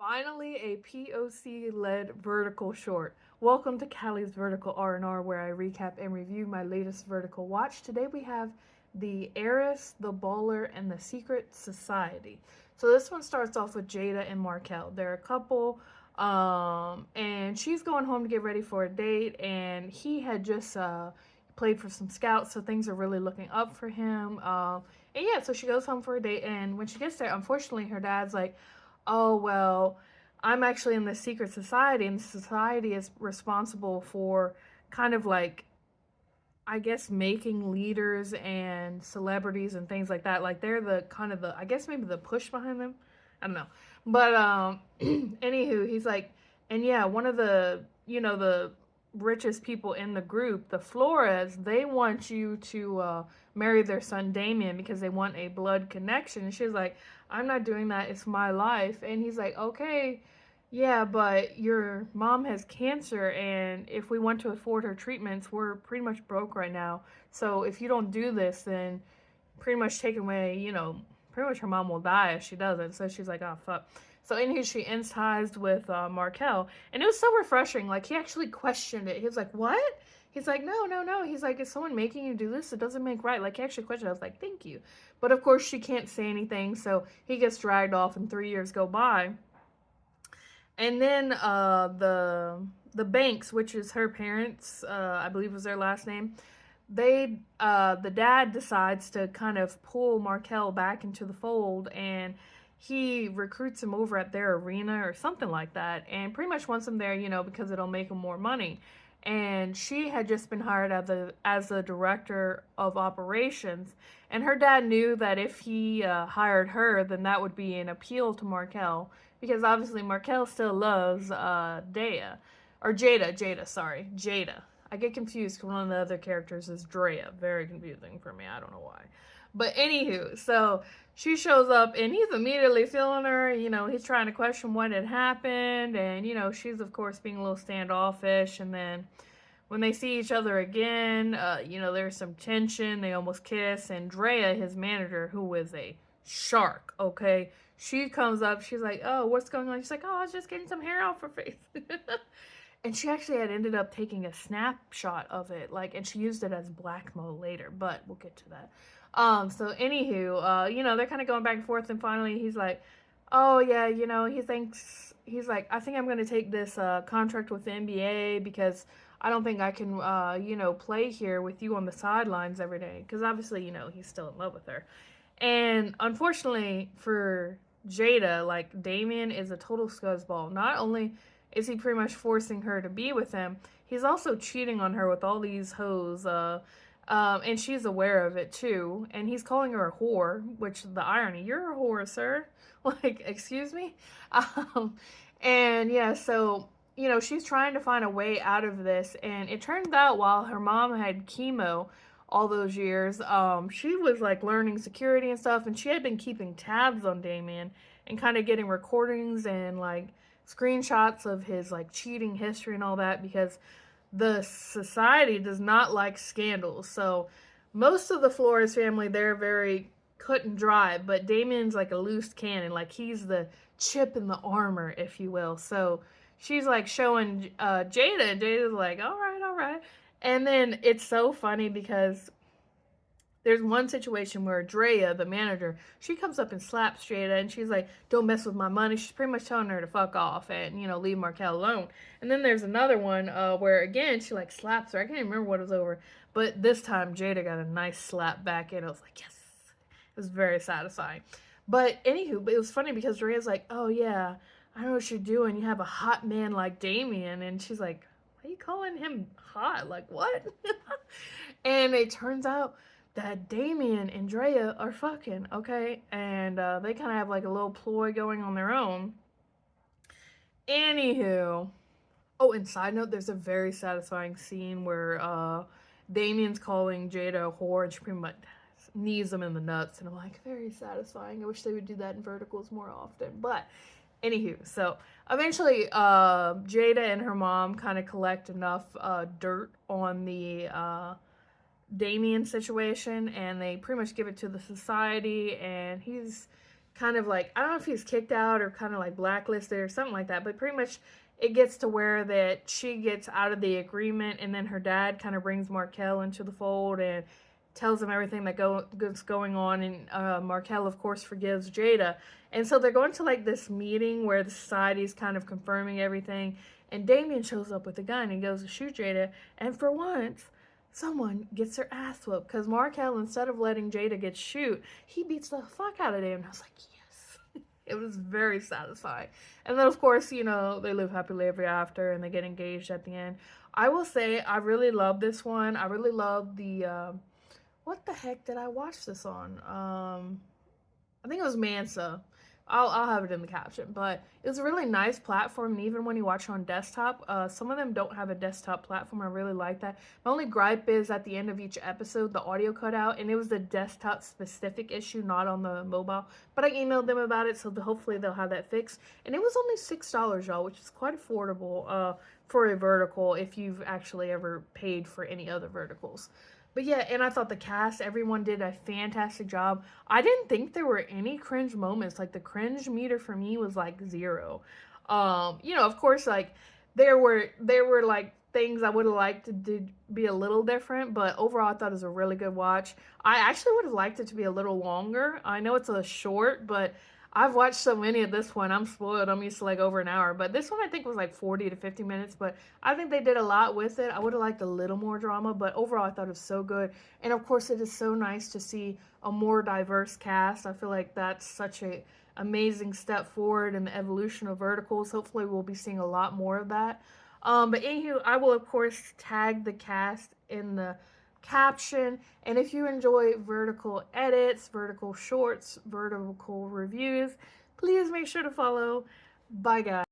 Finally, a POC-led vertical short. Welcome to Callie's Vertical R&R, where I recap and review my latest vertical watch. Today we have the Heiress, the Baller, and the Secret Society. So this one starts off with Jada and Markel. They're a couple, and she's going home to get ready for a date, and he had just played for some scouts, so things are really looking up for him. And yeah, so she goes home for a date, and when she gets there, unfortunately, her dad's like, oh, well, I'm actually in the secret society, and the society is responsible for kind of like, I guess, making leaders and celebrities and things like that. Like, they're the kind of the, I guess, maybe the push behind them. I don't know. But, anywho, he's like, and yeah, one of the, the richest people in the group, the Flores, they want you to marry their son Damien because they want a blood connection. And she's like, I'm not doing that. It's my life. And he's like, okay, yeah, but your mom has cancer, and if we want to afford her treatments, we're pretty much broke right now. So if you don't do this, then pretty much take away, pretty much her mom will die if she doesn't. So she's like, oh, fuck. So in here, she ends ties with Markel. And it was so refreshing. Like, he actually questioned it. He was like, what? He's like, no, no, no. He's like, is someone making you do this? It doesn't make right. Like, he actually questioned it. I was like, thank you. But of course, she can't say anything. So he gets dragged off, and 3 years go by. And then the Banks, which is her parents, I believe was their last name, the dad decides to kind of pull Markel back into the fold, and he recruits him over at their arena or something like that, and pretty much wants him there, because it'll make him more money. And she had just been hired as the director of operations, and her dad knew that if he hired her, then that would be an appeal to Markel, because obviously Markel still loves Jada. I get confused because one of the other characters is Drea. Very confusing for me. I don't know why. But anywho, so she shows up, and he's immediately feeling her. He's trying to question what had happened, and she's of course being a little standoffish. And then when they see each other again, there's some tension. They almost kiss, and Drea, his manager, who is a shark, okay, she comes up. She's like, oh, what's going on? She's like, oh, I was just getting some hair off her face. And she actually had ended up taking a snapshot of it, and she used it as blackmail later, but we'll get to that. So anywho, they're kind of going back and forth, and finally he's like, oh yeah, he's like, I think I'm going to take this contract with the NBA because I don't think I can, play here with you on the sidelines every day. Because obviously, he's still in love with her. And unfortunately for Jada, like, Damien is a total scuzzball. Not only is he pretty much forcing her to be with him, he's also cheating on her with all these hoes, and she's aware of it too. And he's calling her a whore, which, the irony, you're a whore, sir. Like, excuse me? And yeah, so, she's trying to find a way out of this. And it turns out while her mom had chemo all those years, she was like learning security and stuff, and she had been keeping tabs on Damien and kind of getting recordings and like screenshots of his like cheating history and all that, because the society does not like scandals. So most of the Flores family, they're very cut and dry, but Damien's like a loose cannon. Like, he's the chip in the armor, if you will. So she's like showing Jada, and Jada's like, all right, all right. And then it's so funny because there's one situation where Drea, the manager, she comes up and slaps Jada, and she's like, don't mess with my money. She's pretty much telling her to fuck off and, leave Markel alone. And then there's another one where, again, she, like, slaps her. I can't even remember what it was over. But this time, Jada got a nice slap back, and I was like, yes. It was very satisfying. But, anywho, it was funny because Drea's like, oh, yeah, I know what you're doing. You have a hot man like Damien. And she's like, why are you calling him hot? Like, what? And it turns out that Damien and Drea are fucking, okay? And they kind of have like a little ploy going on their own. Anywho. Oh, and side note, there's a very satisfying scene where Damien's calling Jada a whore, and she pretty much knees him in the nuts. And I'm like, very satisfying. I wish they would do that in verticals more often. But anywho, so eventually Jada and her mom kind of collect enough dirt on the Damien situation, and they pretty much give it to the society, and he's kind of like, I don't know if he's kicked out or kind of like blacklisted or something like that, but pretty much it gets to where that she gets out of the agreement, and then her dad kind of brings Markel into the fold and tells him everything that's going on, and Markel, of course, forgives Jada. And so they're going to like this meeting where the society's kind of confirming everything, and Damien shows up with a gun and goes to shoot Jada, and for once, someone gets their ass whooped, because Markel, instead of letting Jada get shoot, he beats the fuck out of them. And I was like, yes. It was very satisfying. And then, of course, they live happily ever after, and they get engaged at the end. I will say, I really love this one. I really love the, what the heck did I watch this on? I think it was Mansa. I'll have it in the caption, but it was a really nice platform, and even when you watch it on desktop, some of them don't have a desktop platform. I really like that. My only gripe is at the end of each episode, the audio cut out, and it was the desktop specific issue, not on the mobile, but I emailed them about it, so hopefully they'll have that fixed, and it was only $6, y'all, which is quite affordable for a vertical if you've actually ever paid for any other verticals. But yeah, and I thought the cast, everyone did a fantastic job. I didn't think there were any cringe moments. Like, the cringe meter for me was like 0. Of course, like there were like things I would have liked to be a little different, but overall I thought it was a really good watch. I actually would have liked it to be a little longer. I know it's a short, but I've watched so many of this one. I'm spoiled. I'm used to like over an hour. But this one I think was like 40 to 50 minutes. But I think they did a lot with it. I would have liked a little more drama. But overall, I thought it was so good. And of course, it is so nice to see a more diverse cast. I feel like that's such a amazing step forward in the evolution of verticals. Hopefully, we'll be seeing a lot more of that. But anywho, I will, of course, tag the cast in the caption. And if you enjoy vertical edits, vertical shorts, vertical reviews, please make sure to follow. Bye, guys.